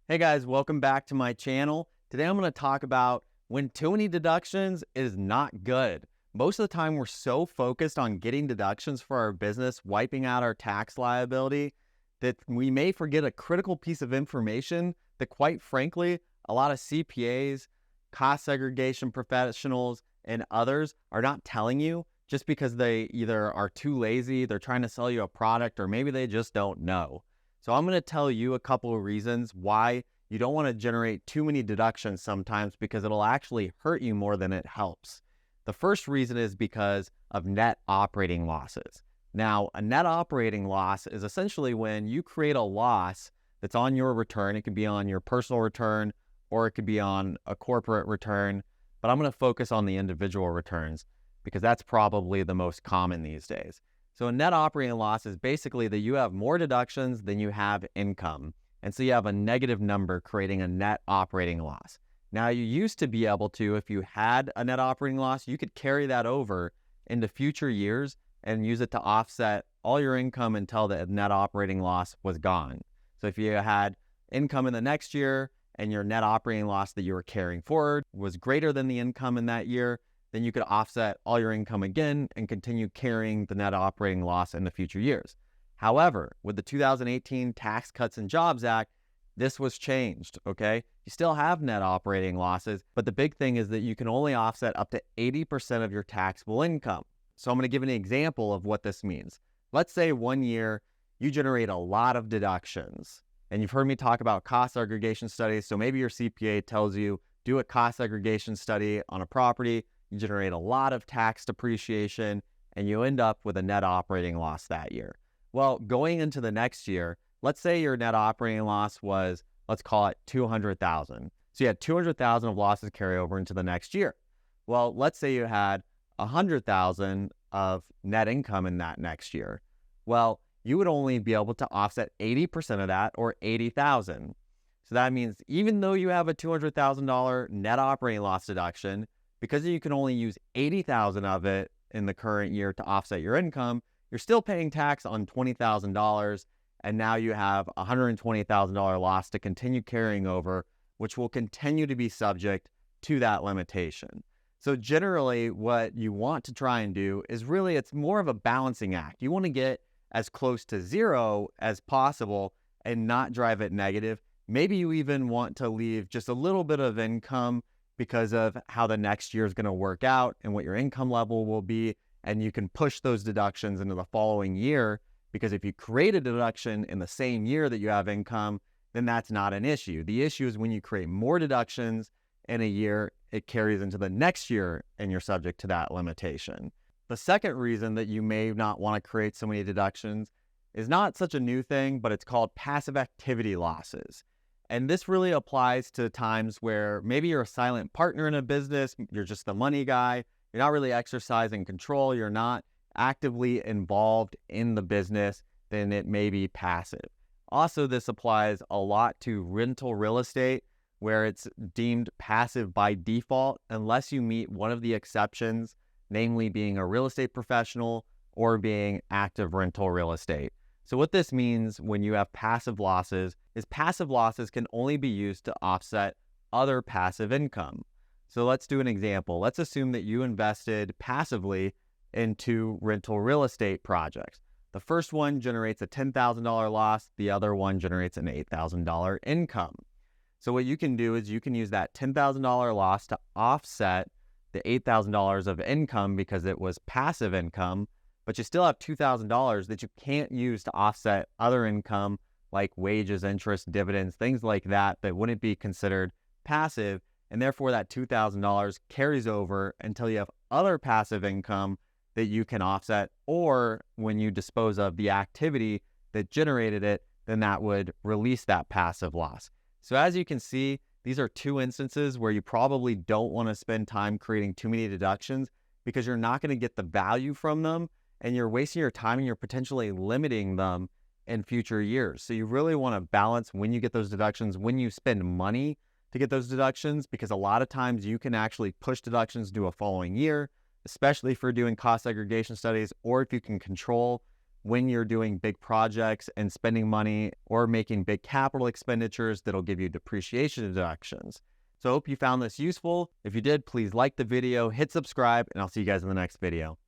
Hey guys, welcome back to my channel. Today I'm going to talk about when too many deductions is not good. Most of the time we're so focused on getting deductions for our business, wiping out our tax liability, that we may forget a critical piece of information that quite frankly, a lot of CPAs, cost segregation professionals, and others are not telling you just because they either are too lazy, they're trying to sell you a product, or maybe they just don't know. So I'm going to tell you a couple of reasons why you don't want to generate too many deductions sometimes because it'll actually hurt you more than it helps. The first reason is because of net operating losses. Now, a net operating loss is essentially when you create a loss that's on your return. It could be on your personal return or it could be on a corporate return, but I'm going to focus on the individual returns because that's probably the most common these days. So a net operating loss is basically that you have more deductions than you have income. And so you have a negative number creating a net operating loss. Now you used to be able to, if you had a net operating loss, you could carry that over into future years and use it to offset all your income until the net operating loss was gone. So if you had income in the next year and your net operating loss that you were carrying forward was greater than the income in that year, then you could offset all your income again and continue carrying the net operating loss in the future years. However, with the 2018 Tax Cuts and Jobs Act, this was changed, okay? You still have net operating losses, but the big thing is that you can only offset up to 80% of your taxable income. So I'm going to give an example of what this means. Let's say one year you generate a lot of deductions, and you've heard me talk about cost segregation studies, so maybe your CPA tells you, do a cost segregation study on a property, you generate a lot of tax depreciation, and you end up with a net operating loss that year. Well, going into the next year, let's say your net operating loss was, let's call it 200,000. So you had 200,000 of losses carry over into the next year. Well, let's say you had 100,000 of net income in that next year. Well, you would only be able to offset 80% of that, or 80,000. So that means even though you have a $200,000 net operating loss deduction, because you can only use 80,000 of it in the current year to offset your income, you're still paying tax on $20,000, and now you have a $120,000 loss to continue carrying over, which will continue to be subject to that limitation. So generally, what you want to try and do is really, it's more of a balancing act. You want to get as close to zero as possible and not drive it negative. Maybe you even want to leave just a little bit of income because of how the next year is going to work out and what your income level will be. And you can push those deductions into the following year, because if you create a deduction in the same year that you have income, then that's not an issue. The issue is when you create more deductions in a year, it carries into the next year and you're subject to that limitation. The second reason that you may not want to create so many deductions is not such a new thing, but it's called passive activity losses. And this really applies to times where maybe you're a silent partner in a business, you're just the money guy, you're not really exercising control, you're not actively involved in the business, then it may be passive. Also, this applies a lot to rental real estate, where it's deemed passive by default unless you meet one of the exceptions, namely being a real estate professional or being active rental real estate. So what this means when you have passive losses is passive losses can only be used to offset other passive income. So let's do an example. Let's assume that you invested passively into rental real estate projects. The first one generates a $10,000 loss. The other one generates an $8,000 income. So what you can do is you can use that $10,000 loss to offset the $8,000 of income because it was passive income, but you still have $2,000 that you can't use to offset other income like wages, interest, dividends, things like that wouldn't be considered passive. And therefore that $2,000 carries over until you have other passive income that you can offset, or when you dispose of the activity that generated it, then that would release that passive loss. So as you can see, these are two instances where you probably don't want to spend time creating too many deductions because you're not going to get the value from them, and you're wasting your time and you're potentially limiting them in future years. So you really want to balance when you get those deductions, when you spend money to get those deductions, because a lot of times you can actually push deductions to a following year, especially if you're doing cost segregation studies, or if you can control when you're doing big projects and spending money or making big capital expenditures that'll give you depreciation deductions. So I hope you found this useful. If you did, please like the video, hit subscribe, and I'll see you guys in the next video.